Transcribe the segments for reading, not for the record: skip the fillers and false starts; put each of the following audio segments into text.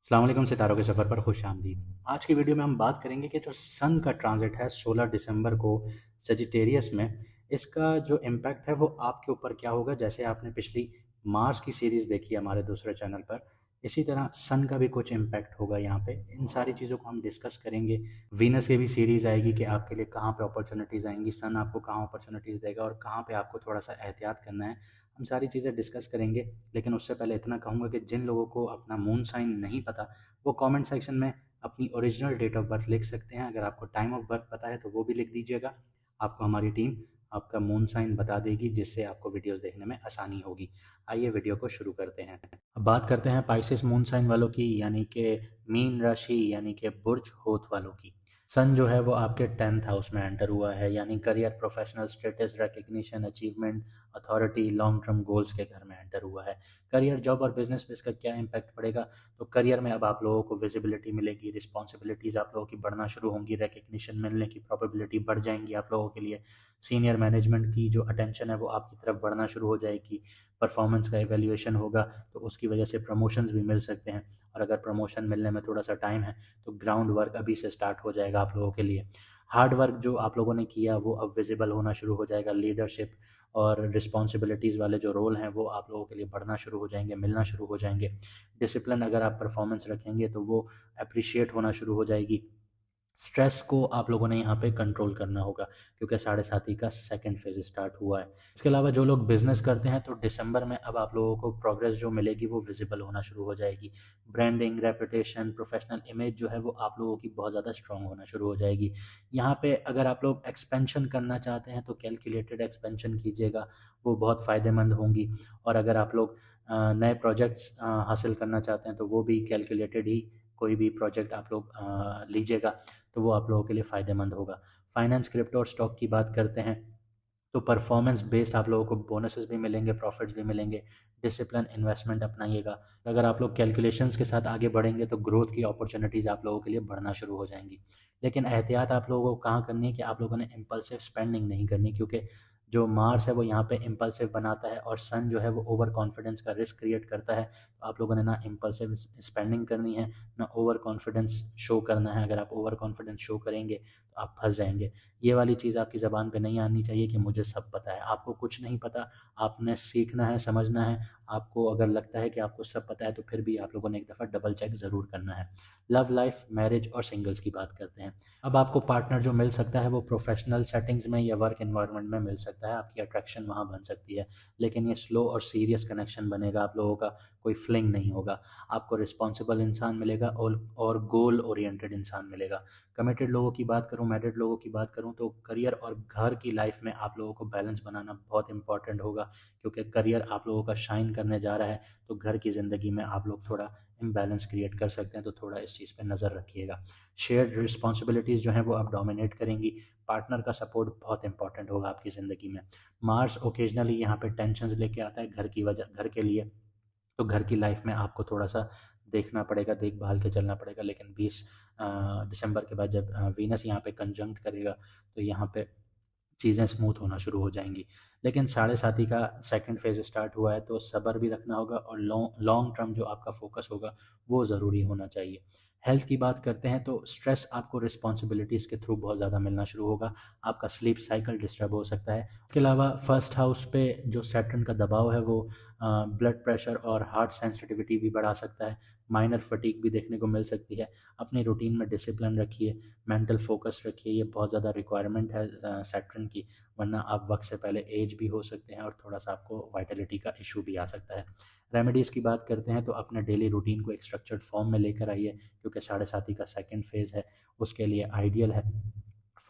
अस्सलाम वालेकुम, सितारों के सफ़र पर खुश आमदीद। आज की वीडियो में हम बात करेंगे कि जो सन का ट्रांजिट है 16 दिसंबर को सजिटेरियस में, इसका जो इम्पैक्ट है वो आपके ऊपर क्या होगा। जैसे आपने पिछली मार्स की सीरीज़ देखी है हमारे दूसरे चैनल पर, इसी तरह सन का भी कुछ इम्पैक्ट होगा यहाँ पे। इन सारी चीज़ों को हम डिस्कस करेंगे। वीनस की भी सीरीज़ आएगी कि आपके लिए कहाँ पे अपॉर्चुनिटीज़ आएंगी, सन आपको कहाँ अपॉर्चुनिटीज़ देगा और कहाँ पे आपको थोड़ा सा एहतियात करना है। हम सारी चीज़ें डिस्कस करेंगे। लेकिन उससे पहले इतना कहूँगा कि जिन लोगों को अपना मून साइन नहीं पता, वो कमेंट सेक्शन में अपनी ओरिजिनल डेट ऑफ बर्थ लिख सकते हैं। अगर आपको टाइम ऑफ बर्थ पता है तो वो भी लिख दीजिएगा। आपको हमारी टीम आपका मून साइन बता देगी, जिससे आपको वीडियोस देखने में आसानी होगी। आइए वीडियो को शुरू करते हैं। अब बात करते हैं पाइसेस मून साइन वालों की, यानी कि मीन राशि यानी कि बुर्ज होत वालों की। सन जो है वो आपके 10th हाउस में एंटर हुआ है, यानी career, professional status, recognition, achievement, authority, long term goals के घर में एंटर हुआ है। करियर, जॉब और बिजनेस पे इसका क्या इम्पैक्ट पड़ेगा? तो करियर में अब आप लोगों को विजिबिलिटी मिलेगी, रिस्पॉन्सिबिलिटीज़ आप लोगों की बढ़ना शुरू होंगी, रिकग्निशन मिलने की प्रोबेबिलिटी बढ़ जाएंगी आप लोगों के लिए। सीनियर मैनेजमेंट की जो अटेंशन है वो आपकी तरफ बढ़ना शुरू हो जाएगी। परफॉर्मेंस का एवेल्यूएशन होगा तो उसकी वजह से प्रमोशंस भी मिल सकते हैं, और अगर प्रमोशन मिलने में थोड़ा सा टाइम है तो ग्राउंड वर्क अभी से स्टार्ट हो जाएगा आप लोगों के लिए। हार्ड वर्क जो आप लोगों ने किया वो अब विजिबल होना शुरू हो जाएगा। लीडरशिप और रिस्पॉन्सिबिलिटीज़ वाले जो रोल हैं वो आप लोगों के लिए बढ़ना शुरू हो जाएंगे, मिलना शुरू हो जाएंगे। डिसिप्लिन अगर आप परफॉर्मेंस रखेंगे तो वो अप्रिशिएट होना शुरू हो जाएगी। स्ट्रेस को आप लोगों ने यहाँ पे कंट्रोल करना होगा, क्योंकि साढ़े साथी का सेकंड फेज स्टार्ट हुआ है। इसके अलावा जो लोग बिजनेस करते हैं तो दिसंबर में अब आप लोगों को प्रोग्रेस जो मिलेगी वो विजिबल होना शुरू हो जाएगी। ब्रांडिंग, रेपुटेशन, प्रोफेशनल इमेज जो है वो आप लोगों की बहुत ज़्यादा स्ट्रांग होना शुरू हो जाएगी। यहाँ पे अगर आप लोग एक्सपेंशन करना चाहते हैं तो कैलकुलेटेड एक्सपेंशन कीजिएगा, वो बहुत फ़ायदेमंद होंगी। और अगर आप लोग नए प्रोजेक्ट्स हासिल करना चाहते हैं तो वो भी कैलकुलेटेड ही कोई भी प्रोजेक्ट आप लोग लीजिएगा तो वो आप लोगों के लिए फ़ायदेमंद होगा। फाइनेंस, क्रिप्टो और स्टॉक की बात करते हैं तो परफॉर्मेंस बेस्ड आप लोगों को बोनसेस भी मिलेंगे, प्रॉफिट्स भी मिलेंगे। डिसिप्लिन इन्वेस्टमेंट अपनाइएगा। अगर आप लोग कैलकुलेशंस के साथ आगे बढ़ेंगे तो ग्रोथ की अपॉर्चुनिटीज़ आप लोगों के लिए बढ़ना शुरू हो जाएंगी। लेकिन एहतियात आप लोगों को कहाँ करनी है कि आप लोगों ने इम्पल्सिव स्पेंडिंग नहीं करनी, क्योंकि जो मार्स है वो यहाँ पे इम्पल्सिव बनाता है और सन जो है वो ओवर कॉन्फिडेंस का रिस्क क्रिएट करता है। तो आप लोगों ने ना इम्पल्सिव स्पेंडिंग करनी है, ना ओवर कॉन्फिडेंस शो करना है। अगर आप ओवर कॉन्फिडेंस शो करेंगे तो आप फंस जाएंगे। ये वाली चीज़ आपकी ज़बान पे नहीं आनी चाहिए कि मुझे सब पता है। आपको कुछ नहीं पता, आपने सीखना है, समझना है। आपको अगर लगता है कि आपको सब पता है तो फिर भी आप लोगों ने एक दफ़ा डबल चेक ज़रूर करना है। लव लाइफ, मैरिज और सिंगल्स की बात करते हैं। अब आपको पार्टनर जो मिल सकता है वो प्रोफेशनल सेटिंग्स में या वर्क एनवायरनमेंट में मिल सकता है, आपकी अट्रैक्शन वहाँ बन सकती है। लेकिन ये स्लो और सीरियस कनेक्शन बनेगा आप लोगों का, कोई फ्लिंग नहीं होगा। आपको रिस्पॉन्सिबल इंसान मिलेगा और गोल ओरिएंटेड इंसान मिलेगा। कमिटेड लोगों की बात करूँ, मैरिड लोगों की बात करूँ तो करियर और घर की लाइफ में आप लोगों को बैलेंस बनाना बहुत इंपॉर्टेंट होगा, क्योंकि करियर आप लोगों का शाइन करने जा रहा है तो घर की ज़िंदगी में आप लोग थोड़ा इम्बैलेंस क्रिएट कर सकते हैं। तो थोड़ा इस चीज़ पे नज़र रखिएगा। शेयर्ड रिस्पॉन्सिबिलिटीज़ जो हैं वो अब डोमिनेट करेंगी। पार्टनर का सपोर्ट बहुत इंपॉर्टेंट होगा आपकी ज़िंदगी में। मार्स ओकेजनली यहाँ पे टेंशन्स लेके आता है घर के लिए, तो घर की लाइफ में आपको थोड़ा-सा देखना पड़ेगा, देखभाल के चलना पड़ेगा। लेकिन 20 दिसंबर के बाद जब वीनस यहाँ पे कंजंक्ट करेगा तो यहाँ पे चीज़ें स्मूथ होना शुरू हो जाएँगी। लेकिन साढ़े साथी का सेकंड फेज़ स्टार्ट हुआ है तो सब्र भी रखना होगा और लॉन्ग लॉन्ग टर्म जो आपका फ़ोकस होगा वो ज़रूरी होना चाहिए। हेल्थ की बात करते हैं तो स्ट्रेस आपको रिस्पॉन्सिबिलिटीज़ के थ्रू बहुत ज़्यादा मिलना शुरू होगा। आपका स्लीप साइकिल डिस्टर्ब हो सकता है। उसके अलावा फर्स्ट हाउस पे जो सैटर्न का दबाव है वो ब्लड प्रेशर और हार्ट सेंसिटिविटी भी बढ़ा सकता है। माइनर फटीग भी देखने को मिल सकती है। अपनी रूटीन में डिसिप्लिन रखिए, मेंटल फोकस रखिए, ये बहुत ज़्यादा रिक्वायरमेंट है सैटर्न की, वरना आप वक्त से पहले एज भी हो सकते हैं और थोड़ा सा आपको वाइटलिटी का इशू भी आ सकता है। रेमेडीज़ की बात करते हैं तो अपने डेली रूटीन को एक स्ट्रक्चर्ड फॉर्म में लेकर आइए, क्योंकि साढ़े साथी का सेकंड फेज़ है, उसके लिए आइडियल है।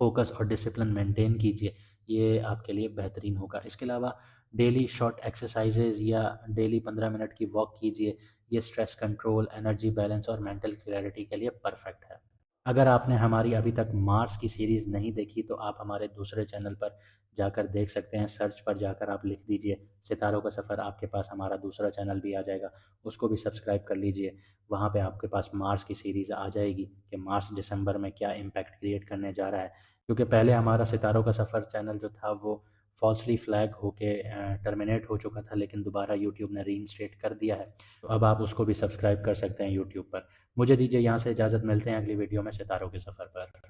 फोकस और डिसिप्लिन मेंटेन कीजिए, ये आपके लिए बेहतरीन होगा। इसके अलावा डेली शॉर्ट एक्सरसाइजेज या डेली 15 मिनट की वॉक कीजिए। ये स्ट्रेस कंट्रोल, एनर्जी बैलेंस और मेंटल क्लैरिटी के लिए परफेक्ट है। अगर आपने हमारी अभी तक मार्स की सीरीज़ नहीं देखी तो आप हमारे दूसरे चैनल पर जाकर देख सकते हैं। सर्च पर जाकर आप लिख दीजिए सितारों का सफ़र, आपके पास हमारा दूसरा चैनल भी आ जाएगा, उसको भी सब्सक्राइब कर लीजिए। वहाँ पे आपके पास मार्स की सीरीज़ आ जाएगी कि मार्स दिसंबर में क्या इम्पैक्ट क्रिएट करने जा रहा है। क्योंकि पहले हमारा सितारों का सफ़र चैनल जो था वो फॉल्सली फ्लैग होके टर्मिनेट हो चुका था, लेकिन दोबारा यूट्यूब ने रीइंस्टेट कर दिया है। तो अब आप उसको भी सब्सक्राइब कर सकते हैं यूट्यूब पर। मुझे दीजिए यहाँ से इजाज़त, मिलते हैं अगली वीडियो में सितारों के सफ़र पर।